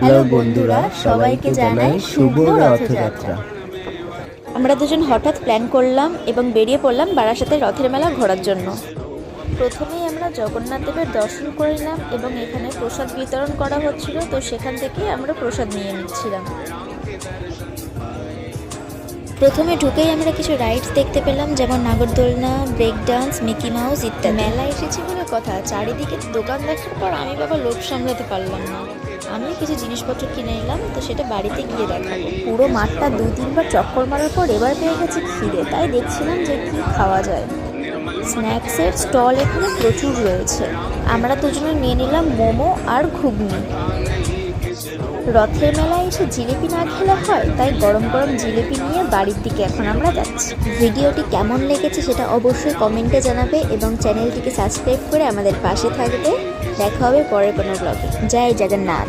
Hello বন্ধুরা, সবাইকে জানাই শুভ রথযাত্রা। আমরা দুজন হঠাৎ প্ল্যান করলাম এবং বেরিয়ে পড়লাম বারাসাতের রথের মেলা ঘোরার জন্য। প্রথমেই আমরা জগন্নাথ দেবের দর্শন করে নিলাম এবং এখানে প্রসাদ বিতরণ করা হচ্ছিল, তো সেখান থেকে আমরা প্রসাদ নিয়ে নিচ্ছিলাম। প্রথমে ঢুকেই আমরা কিছু রাইডস দেখতে পেলাম, যেমন নাগরদোলনা, ব্রেক ডান্স, মিকি মাউস ইত্যাদি। মেলা এসেছি বলে কথা, চারিদিকে দোকান দেখার পর আমি বাবা লোভ সামলাতে পারলাম না। আমি কিছু জিনিসপত্র কিনে নিলাম, তো সেটা বাড়িতে গিয়ে দেখাবো। পুরো মাঠটা 2-3 বার চক্কর মারার পর এবার পেয়ে গেছে খিদে, তাই দেখছিলাম যে কি খাওয়া যায়। স্ন্যাক্সের স্টল এখানে প্রচুর রয়েছে। আমরা দুজনে নিয়ে নিলাম মোমো আর ঘুগনি। রথের মেলায় এসে জিলিপি না খেলে হয়, তাই গরম গরম জিলিপি নিয়ে বাড়ির দিকে এখন আমরা যাচ্ছি। ভিডিওটি কেমন লেগেছে সেটা অবশ্যই কমেন্টে জানাবে এবং চ্যানেলটিকে সাবস্ক্রাইব করে আমাদের পাশে থাকবে। দেখা হবে পরের কোনো ব্লগে। জয় জগন্নাথ।